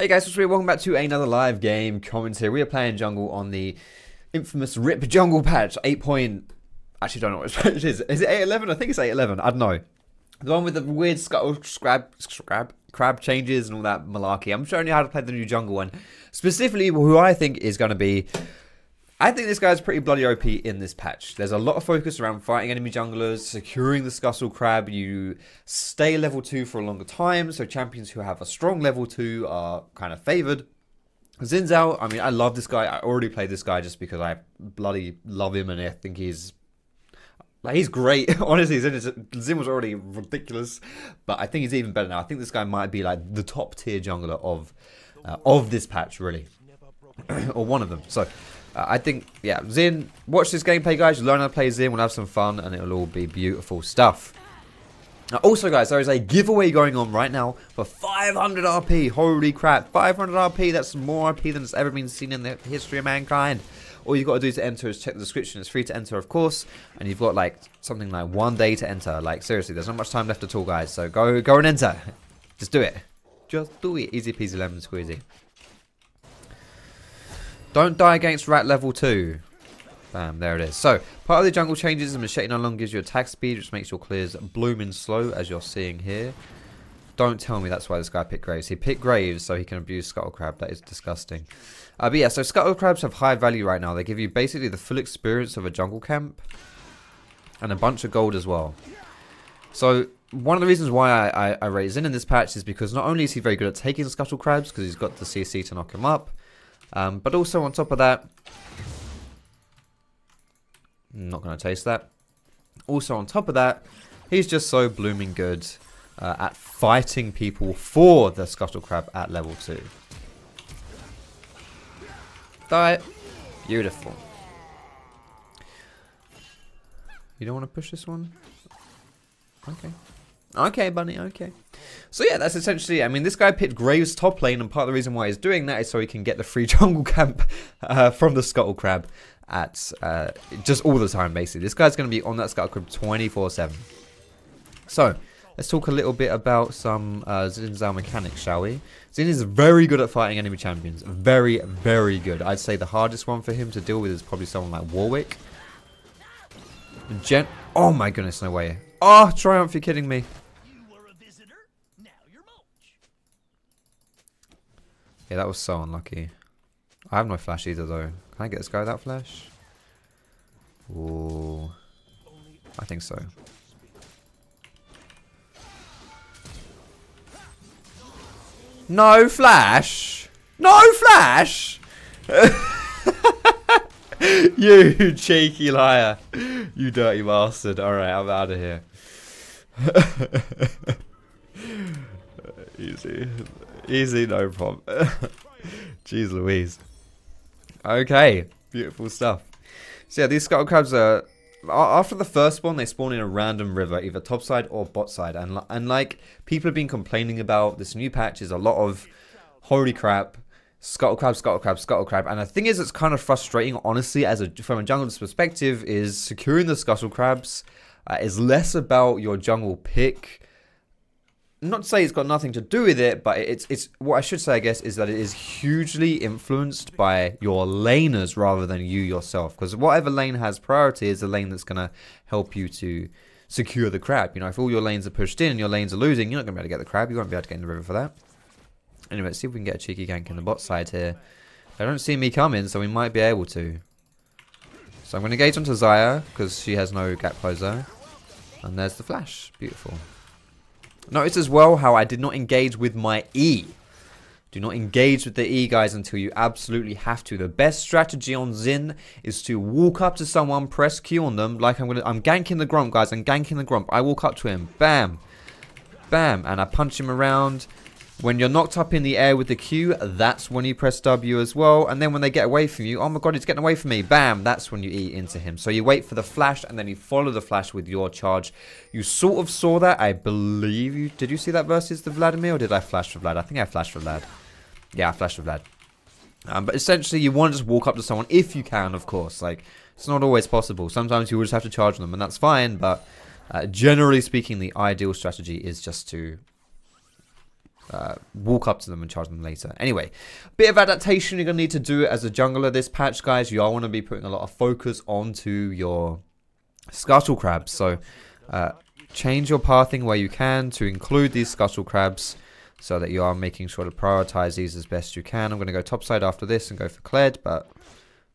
Hey guys, what's up? Welcome back to another live game commentary. We are playing jungle on the infamous RIP jungle patch 8 point... Actually, don't know what patch it is. Is it 8.11? I think it's 8.11. I don't know. The one with the weird scuttle crab changes and all that malarkey. I'm showing you how to play the new jungle one. Specifically, who I think is going to be... I think this guy's pretty bloody OP in this patch. There's a lot of focus around fighting enemy junglers, securing the Scuttle Crab. You stay level 2 for a longer time, so champions who have a strong level 2 are kind of favored. Xin Zhao, I mean, I love this guy. I already played this guy just because I bloody love him and I think he's great. Honestly, Xin was already ridiculous, but I think he's even better now. I think this guy might be like the top tier jungler of this patch, really. Or one of them. So... I think, yeah, Xin, watch this gameplay, guys. Learn how to play Xin. We'll have some fun, and it'll all be beautiful stuff. Now, also, guys, there is a giveaway going on right now for 500 RP. Holy crap, 500 RP. That's more RP than has ever been seen in the history of mankind. All you've got to do to enter is check the description. It's free to enter, of course, and you've got, like, something like 1 day to enter. Like, seriously, there's not much time left at all, guys. So go and enter. Just do it. Just do it. Easy peasy lemon squeezy. Don't die against rat level 2. Bam, there it is. So, part of the jungle changes, the machete no longer gives you attack speed, which makes your clears blooming slow, as you're seeing here. Don't tell me that's why this guy picked Graves. He picked Graves so he can abuse Scuttle Crab. That is disgusting. But yeah, so Scuttle Crabs have high value right now. They give you basically the full experience of a jungle camp. And a bunch of gold as well. So, one of the reasons why I rate Xin in this patch is because not only is he very good at taking Scuttle Crabs, because he's got the CC to knock him up, but also on top of that, I'm not going to taste that. Also on top of that, he's just so blooming good at fighting people for the Scuttle Crab at level 2. Die. Beautiful. You don't want to push this one? Okay. Okay, bunny, okay. So yeah, that's essentially, I mean, this guy picked Graves top lane, and part of the reason why he's doing that is so he can get the free jungle camp from the Scuttle Crab at just all the time, basically. This guy's going to be on that Scuttle Crab 24/7. So, let's talk a little bit about some Xin Zhao mechanics, shall we? Xin is very good at fighting enemy champions. Very, very good. I'd say the hardest one for him to deal with is probably someone like Warwick. Oh my goodness, no way. Oh, Triumph, you're kidding me. Yeah, that was so unlucky. I have no flash either, though. Can I get this guy without flash? Ooh. I think so. No flash! No flash! You cheeky liar. You dirty bastard. Alright, I'm out of here. Easy. Easy, no problem. Jeez Louise. Okay, beautiful stuff. So yeah, these Scuttle Crabs are... After the first spawn, they spawn in a random river, either topside or botside. And like, people have been complaining about, this new patch is a lot of... Holy crap. Scuttle Crab, Scuttle Crab, Scuttle Crab. And the thing is, it's kind of frustrating, honestly, from a jungler's perspective, is securing the Scuttle Crabs is less about your jungle pick. Not to say it's got nothing to do with it, but it's what I should say, I guess, is that it is hugely influenced by your laners rather than you yourself. Because whatever lane has priority is the lane that's going to help you to secure the crab. You know, if all your lanes are pushed in and your lanes are losing, you're not going to be able to get the crab. You won't be able to get in the river for that. Anyway, let's see if we can get a cheeky gank in the bot side here. They don't see me coming, so we might be able to. So I'm going to engage onto Xayah, because she has no gap closer. And there's the flash. Beautiful. Notice as well how I did not engage with my E. Do not engage with the E, guys, until you absolutely have to. The best strategy on Xin is to walk up to someone, press Q on them, like I'm ganking the Grump, guys. I'm ganking the Grump. I walk up to him, bam, bam, and I punch him around. When you're knocked up in the air with the Q, that's when you press W as well. And then when they get away from you, oh my god, he's getting away from me. Bam, that's when you E into him. So you wait for the flash, and then you follow the flash with your charge. You sort of saw that, I believe you. Did you see that versus the Vladimir, or did I flash for Vlad? I think I flashed for Vlad. Yeah, I flashed for Vlad. But essentially, you want to just walk up to someone, if you can, of course. Like, it's not always possible. Sometimes you will just have to charge them, and that's fine. But generally speaking, the ideal strategy is just to walk up to them and charge them later. Anyway, bit of adaptation you're going to need to do as a jungler this patch, guys. You are want to be putting a lot of focus onto your Scuttle crabs. So change your pathing where you can to include these Scuttle crabs so that you are making sure to prioritize these as best you can. I'm going to go topside after this and go for Kled, but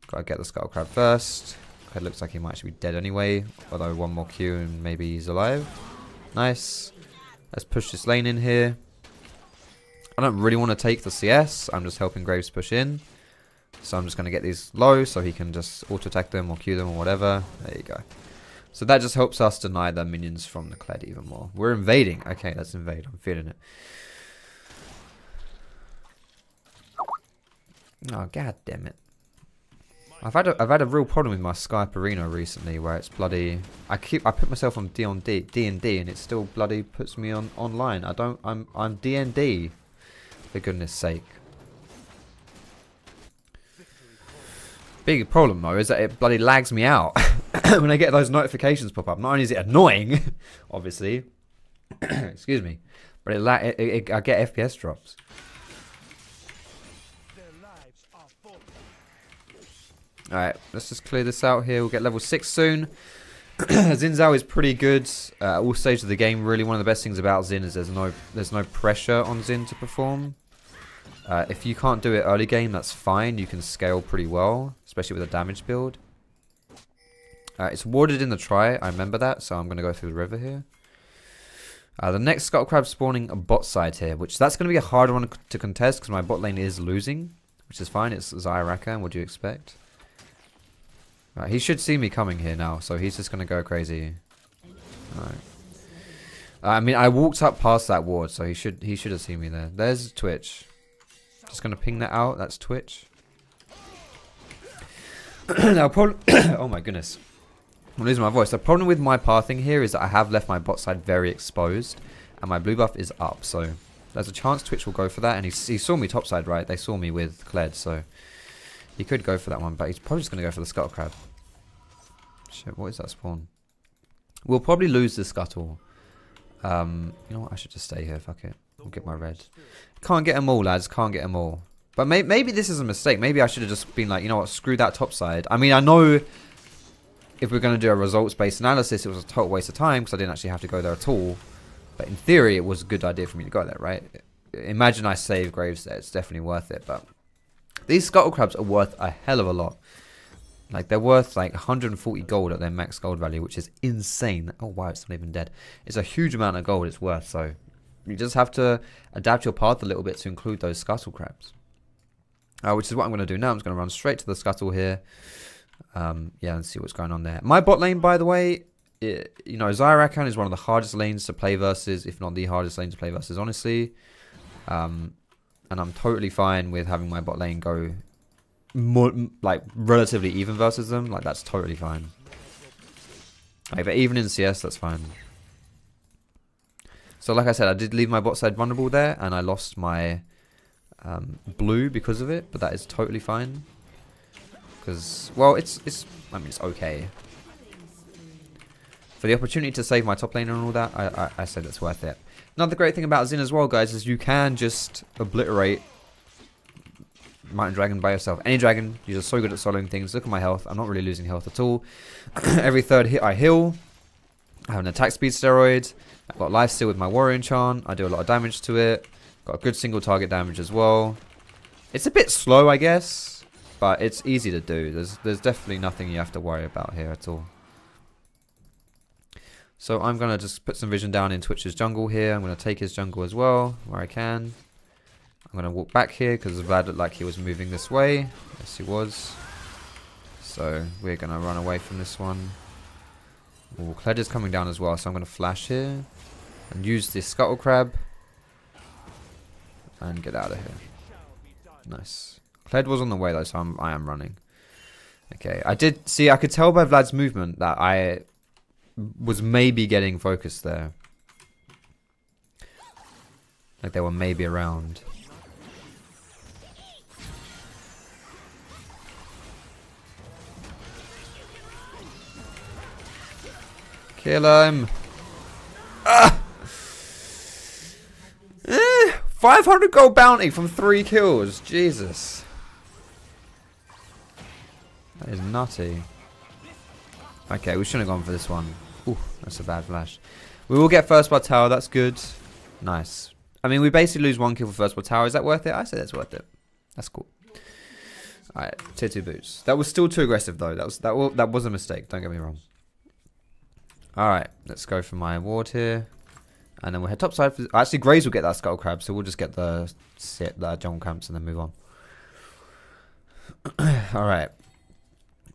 got to get the Scuttle crab first. Kled looks like he might actually be dead anyway, although one more Q and maybe he's alive. Nice. Let's push this lane in here. I don't really want to take the CS. I'm just helping Graves push in. So I'm just going to get these low so he can just auto-attack them or Q them or whatever. There you go. So that just helps us deny the minions from the Kled even more. We're invading. Okay, let's invade. I'm feeling it. Oh, god damn it. I've had a real problem with my Skype arena recently where it's bloody I put myself on D&D and it still bloody puts me on online. I'm D&D, for goodness sake. Big problem though is that it bloody lags me out when I get those notifications pop up. Not only is it annoying, obviously, excuse me, but I get FPS drops. Alright, let's just clear this out here. We'll get level 6 soon. Xin Zhao is pretty good at all stages of the game. Really, one of the best things about Xin is there's no pressure on Xin to perform. If you can't do it early game, that's fine. You can scale pretty well, especially with a damage build. It's warded in the try. I remember that, so I'm going to go through the river here. The next Scuttle Crab spawning a bot side here, which that's going to be a hard one to contest because my bot lane is losing, which is fine. It's Zyraka, what do you expect? Right, he should see me coming here now, so he's just going to go crazy. Alright. I mean, I walked up past that ward, so he should have seen me there. There's Twitch. Just going to ping that out. That's Twitch. Now, oh my goodness. I'm losing my voice. The problem with my pathing here is that I have left my bot side very exposed, and my blue buff is up, so there's a chance Twitch will go for that, and he saw me topside, right? They saw me with Kled, so he could go for that one, but he's probably just going to go for the Scuttle Crab. Shit, what is that spawn? We'll probably lose the Scuttle. You know what? I should just stay here. Fuck it. I'll get my red. Can't get them all, lads. Can't get them all. But maybe this is a mistake. Maybe I should have just been like, you know what? Screw that top side. I mean, I know if we're going to do a results-based analysis, it was a total waste of time because I didn't actually have to go there at all. But in theory, it was a good idea for me to go there, right? Imagine I save Graves there. It's definitely worth it. But these Scuttle Crabs are worth a hell of a lot. Like, they're worth like 140 gold at their max gold value, which is insane. Oh, wow, it's not even dead. It's a huge amount of gold it's worth, so you just have to adapt your path a little bit to include those Scuttle Crabs. Which is what I'm going to do now. I'm just going to run straight to the Scuttle here. Yeah, and see what's going on there. My bot lane, by the way, you know, Zyraka is one of the hardest lanes to play versus, if not the hardest lane to play versus, honestly. And I'm totally fine with having my bot lane go more, like, relatively even versus them. Like, that's totally fine. Like, but even in CS, that's fine. So, like I said, I did leave my bot side vulnerable there, and I lost my blue because of it, but that is totally fine. Because, well, I mean, it's okay. For the opportunity to save my top lane and all that, I said it's worth it. Another great thing about Xin as well, guys, is you can just obliterate Mountain Dragon by yourself. Any dragon, you're just so good at soloing things. Look at my health. I'm not really losing health at all. Every third hit I heal. I have an attack speed steroid. I've got life steal with my warrior enchant. I do a lot of damage to it. Got a good single target damage as well. It's a bit slow, I guess, but it's easy to do. There's definitely nothing you have to worry about here at all. So I'm going to just put some vision down in Twitch's jungle here. I'm going to take his jungle as well, where I can. I'm going to walk back here because Vlad looked like he was moving this way. Yes, he was. So we're going to run away from this one. Ooh, Kled is coming down as well, so I'm going to flash here. And use this Scuttle Crab. And get out of here. Nice. Kled was on the way though, so I am running. Okay, I could tell by Vlad's movement that I was maybe getting focused there. Like they were maybe around. Kill him! Ah! 5 500 gold bounty from 3 kills. Jesus. That is nutty. Okay, we shouldn't have gone for this one. Ooh, that's a bad flash. We will get first blood tower. That's good. Nice. I mean, we basically lose 1 kill for first blood tower. Is that worth it? I say that's worth it. That's cool. Alright, tier 2 boots. That was still too aggressive though. That was a mistake. Don't get me wrong. Alright, let's go for my ward here. And then we'll head topside. Actually, Graves will get that Scuttle Crab, so we'll just get the jungle camps and then move on. Alright.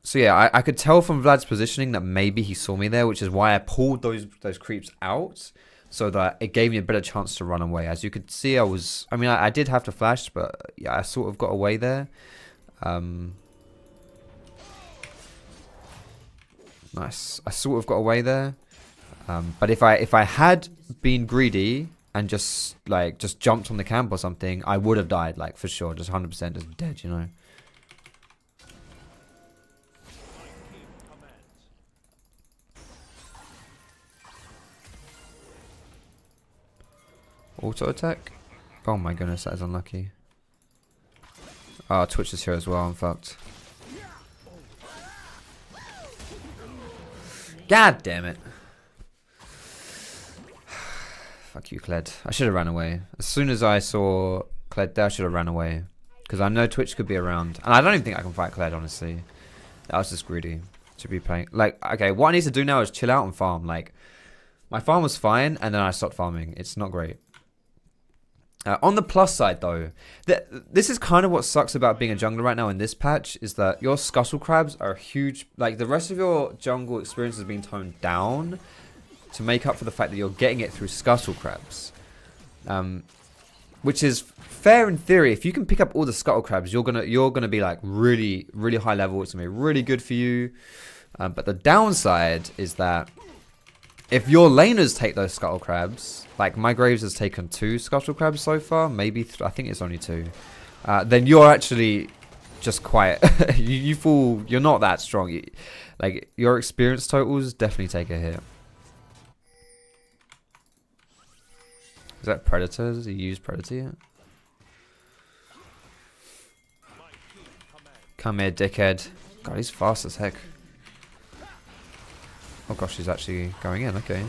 So yeah, I could tell from Vlad's positioning that maybe he saw me there, which is why I pulled those creeps out, so that it gave me a better chance to run away. As you could see, I did have to flash, but yeah, I sort of got away there. Nice. I sort of got away there. But if I had been greedy and just jumped on the camp or something, I would have died, like, for sure, just 100% just dead, you know. Auto attack? Oh my goodness, that is unlucky. Oh, Twitch is here as well. I'm fucked. God damn it. Fuck you, Kled. I should have ran away. As soon as I saw Kled there, I should have ran away. Because I know Twitch could be around. And I don't even think I can fight Kled, honestly. That was just greedy. To be playing. Like, okay, what I need to do now is chill out and farm. Like, my farm was fine, and then I stopped farming. It's not great. On the plus side, though, this is kind of what sucks about being a jungler right now in this patch, is that your Scuttle Crabs are huge. Like, the rest of your jungle experience has been toned down to make up for the fact that you're getting it through Scuttle Crabs. Which is fair in theory. If you can pick up all the Scuttle Crabs, you're gonna be like really, really high level. It's gonna be really good for you. But the downside is that if your laners take those Scuttle Crabs, like my Graves has taken 2 Scuttle Crabs so far, maybe I think it's only 2. Then you're actually just quite you're not that strong. Like, your experience totals definitely take a hit. Is that Predator? Does he use Predator yet? Come here, dickhead. God, he's fast as heck. Oh gosh, he's actually going in. Okay.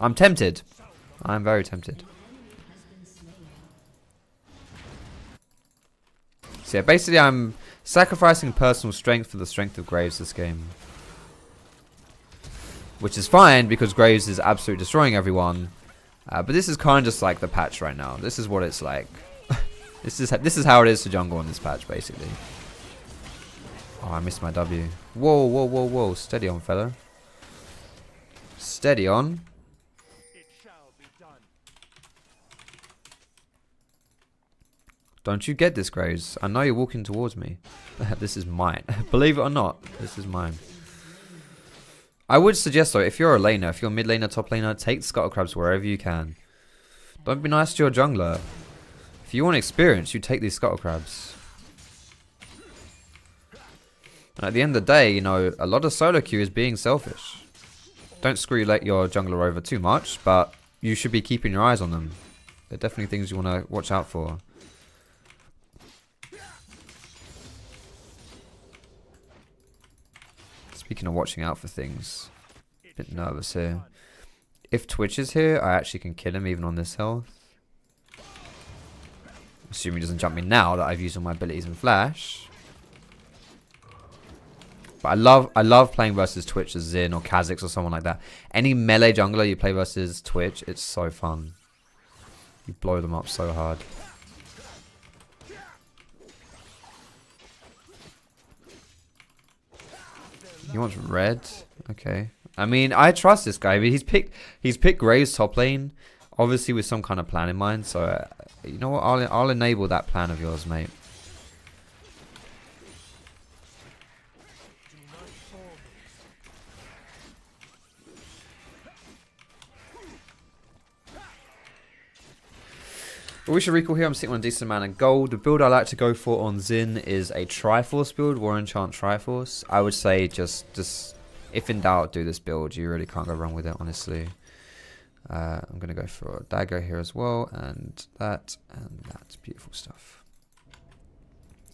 I'm tempted. I'm very tempted. So yeah, basically I'm sacrificing personal strength for the strength of Graves this game. Which is fine, because Graves is absolutely destroying everyone. But this is kind of just like the patch right now. This is what it's like. This is how it is to jungle in this patch, basically. Oh, I missed my W. Whoa, whoa, whoa, whoa. Steady on, fella. Steady on. Don't you get this, Graves? I know you're walking towards me. This is mine. Believe it or not, this is mine. I would suggest, though, if you're a laner, if you're mid laner, top laner, take Scuttle Crabs wherever you can. Don't be nice to your jungler. If you want experience, you take these Scuttle Crabs. And at the end of the day, you know, a lot of solo queue is being selfish. Don't screw your jungler over too much, but you should be keeping your eyes on them. They're definitely things you want to watch out for. Speaking of watching out for things, a bit nervous here. If Twitch is here, I actually can kill him even on this health. Assuming he doesn't jump me now that I've used all my abilities in Flash. But I love playing versus Twitch as Xin or Kha'Zix or someone like that. Any melee jungler you play versus Twitch, it's so fun. You blow them up so hard. He wants red. Okay. I mean, I trust this guy. But he's picked Graves top lane, obviously with some kind of plan in mind. So you know what? I'll enable that plan of yours, mate. But we should recall here, I'm sitting on a decent amount of gold. The build I like to go for on Xin is a Triforce build, War Enchant Triforce. I would say just If in doubt, do this build. You really can't go wrong with it, honestly. I'm going to go for a dagger here as well, and that. Beautiful stuff.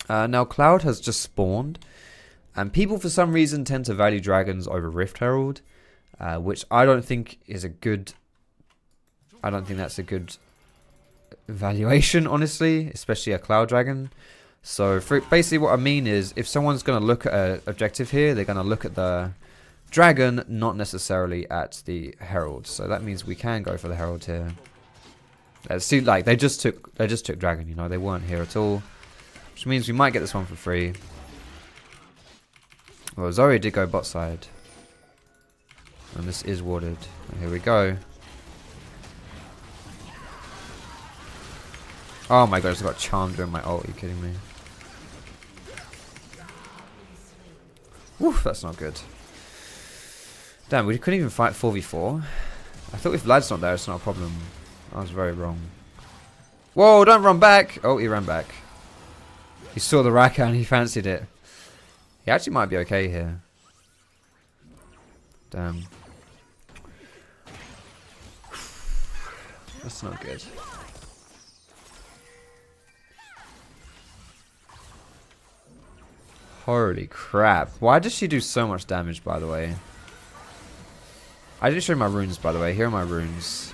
Now, Cloud has just spawned, and people for some reason tend to value dragons over Rift Herald, which I don't think is a good... I don't think that's a good valuation, honestly, especially a Cloud Dragon. So, basically what I mean is, if someone's going to look at an objective here, they're going to look at the Dragon, not necessarily at the Herald. So that means we can go for the Herald here. See, like they just took Dragon, you know, they weren't here at all, which means we might get this one for free. Well, Zoe did go bot side, and this is warded. And here we go. Oh my god, I just got charmed during my ult. Are you kidding me? Woof, that's not good. Damn, we couldn't even fight 4v4. I thought if Vlad's not there, it's not a problem. I was very wrong. Whoa, don't run back! Oh, he ran back. He saw the Rakan and he fancied it. He actually might be okay here. Damn. That's not good. Holy crap. Why does she do so much damage, by the way? I didn't show you my runes, by the way. Here are my runes.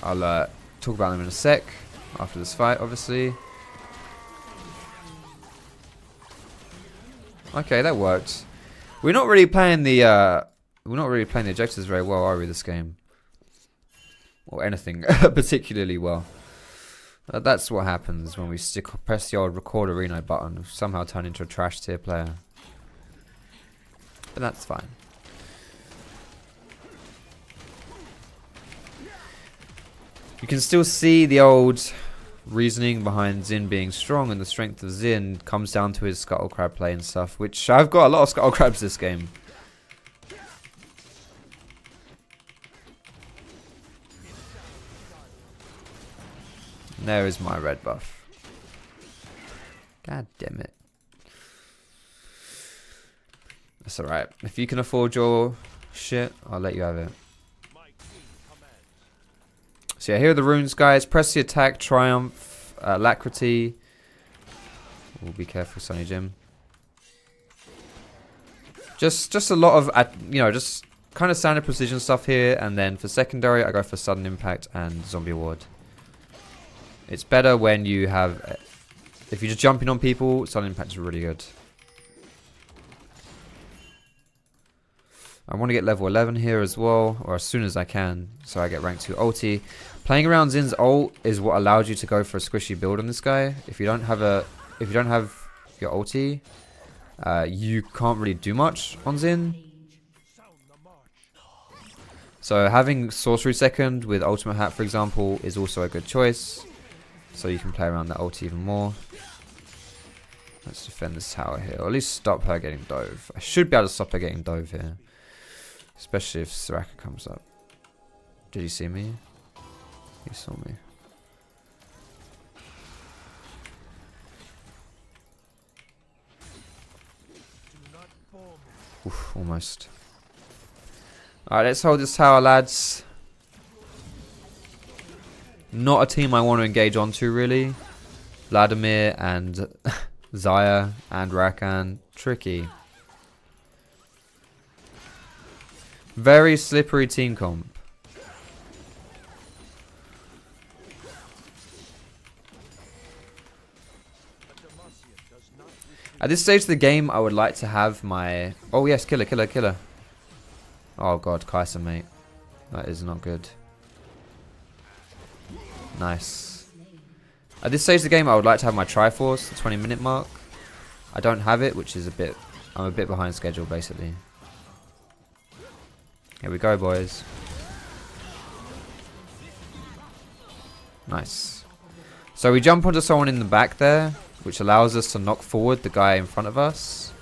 I'll talk about them in a sec. After this fight, obviously. Okay, that worked. We're not really playing the objectives very well, are we, this game? Or anything particularly well. That's what happens when we press the old record arena button and somehow turn into a trash tier player. But that's fine. You can still see the old reasoning behind Xin being strong, and the strength of Xin comes down to his Scuttle Crab play and stuff, which I've got a lot of Scuttle Crabs this game. There is my red buff. God damn it. That's alright. If you can afford your shit, I'll let you have it. So yeah, here are the runes, guys. Press the attack, triumph, alacrity. We'll be careful, Sunny Jim. Just a lot of, you know, just kind of standard precision stuff here. And then for secondary, I go for sudden impact and zombie ward. It's better when you have, if you're just jumping on people, sudden impact is really good. I want to get level 11 here as well, or as soon as I can, so I get rank 2 ulti. Playing around Xin's ult is what allows you to go for a squishy build on this guy. If you don't have your ulti, you can't really do much on Xin. So having sorcery second with ultimate hat, for example, is also a good choice. So you can play around that ult even more. Let's defend this tower here, or at least stop her getting dove. I should be able to stop her getting dove here. Especially if Soraka comes up. Did he see me? He saw me. Oof, almost. Alright, let's hold this tower, lads. Not a team I want to engage onto, really. Vladimir and Xayah and Rakan. Tricky. Very slippery team comp. At this stage of the game, I would like to have my... Oh yes, killer, killer, killer. Oh god, Kai'Sa, mate. That is not good. Nice. At this stage of the game, I would like to have my Triforce, the 20-minute mark. I don't have it, which is a bit... I'm a bit behind schedule, basically. Here we go, boys. Nice. So we jump onto someone in the back there, which allows us to knock forward the guy in front of us.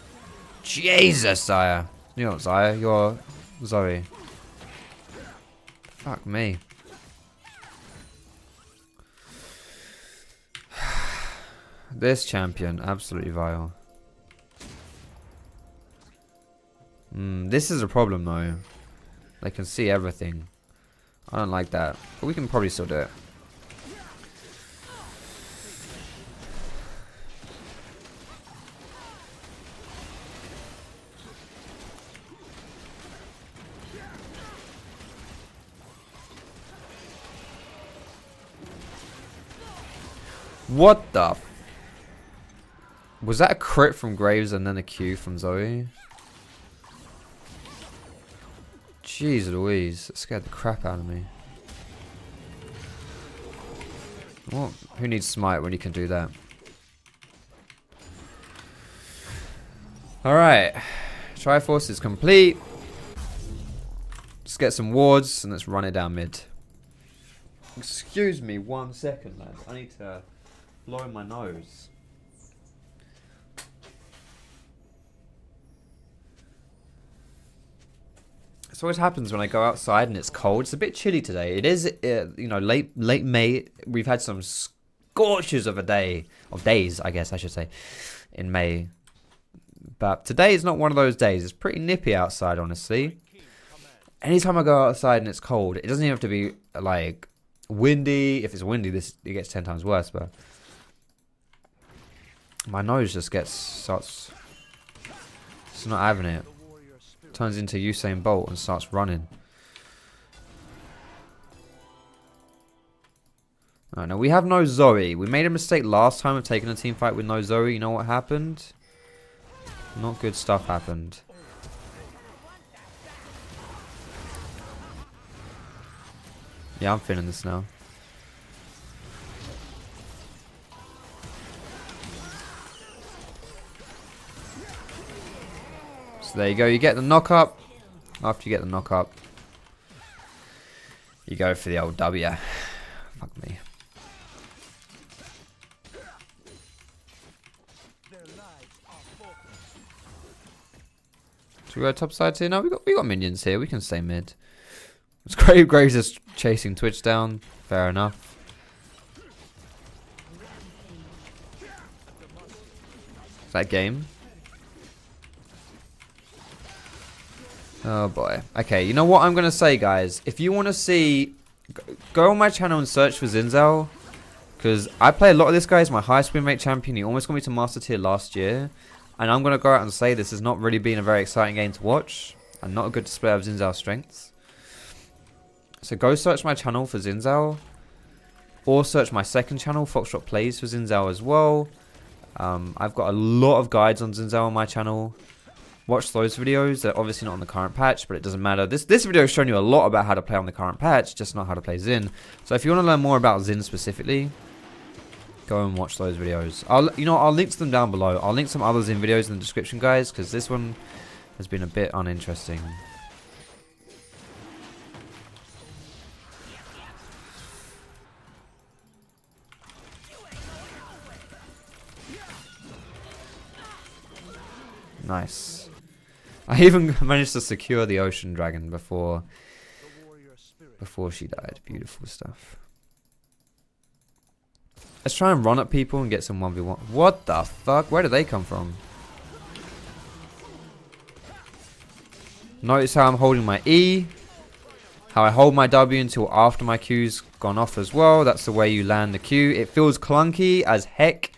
Jesus, Xayah. You're not Xayah, you're Zoe. Fuck me. This champion, absolutely vile. This is a problem though. They can see everything. I don't like that. But we can probably still do it. What the? Was that a crit from Graves and then a Q from Zoe? Jeez Louise, that scared the crap out of me. Well, who needs smite when you can do that? Alright. Triforce is complete. Let's get some wards and let's run it down mid. Excuse me 1 second, lads. I need to blow my nose. This always happens when I go outside and it's cold. It's a bit chilly today. It is, you know, late May. We've had some scorches of days, I guess I should say, in May. But today is not one of those days. It's pretty nippy outside, honestly. Anytime I go outside and it's cold, it doesn't even have to be like windy. If it's windy, it gets 10 times worse. But my nose just starts. It's not having it. Turns into Usain Bolt and starts running. Alright, now we have no Zoe. We made a mistake last time of taking a team fight with no Zoe. You know what happened? Not good stuff happened. Yeah, I'm feeling this now. So there you go, you get the knock up. After you get the knock up, you go for the old W. Fuck me. Should we go top side here? No, we got minions here. We can stay mid. It's great. Graves is chasing Twitch down. Fair enough. Is that game? Oh boy. Okay, you know what I'm gonna say, guys. If you want to see, go on my channel and search for Xin Zhao, because I play a lot of this guy. He's my highest win rate champion. He almost got me to master tier last year. And I'm going to go out and say this has not really been a very exciting game to watch. And not a good display of Xin Zhao's strengths. So go search my channel for Xin Zhao. Or search my second channel, Foxdrop Plays, for Xin Zhao as well. I've got a lot of guides on Xin Zhao on my channel. Watch those videos. They're obviously not on the current patch, but it doesn't matter. This video has shown you a lot about how to play on the current patch, just not how to play Xin. So if you want to learn more about Xin specifically, go and watch those videos. I'll link to them down below. I'll link some others in videos in the description, guys, because this one has been a bit uninteresting. Nice. I even managed to secure the ocean dragon before she died. Beautiful stuff. Let's try and run at people and get some 1v1. What the fuck? Where did they come from? Notice how I'm holding my E. How I hold my W until after my Q's gone off as well. That's the way you land the Q. It feels clunky as heck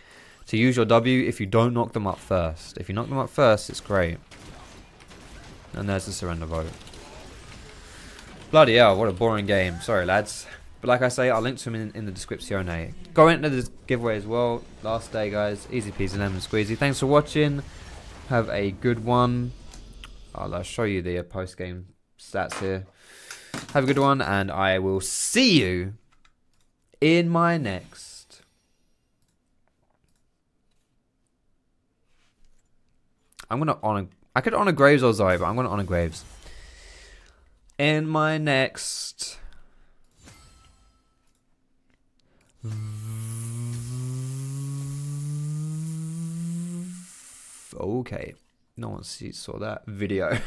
to use your W if you don't knock them up first. If you knock them up first, it's great. And there's the surrender vote. Bloody hell, what a boring game. Sorry, lads. But like I say, I'll link to them in the description. Go into the giveaway as well. Last day, guys. Easy peasy lemon squeezy. Thanks for watching. Have a good one. I'll show you the post-game stats here. Have a good one, and I will see you in my next. I'm gonna honor. I could honor Graves or Zoe, but I'm gonna honor Graves. In my next. Okay, no one saw that video.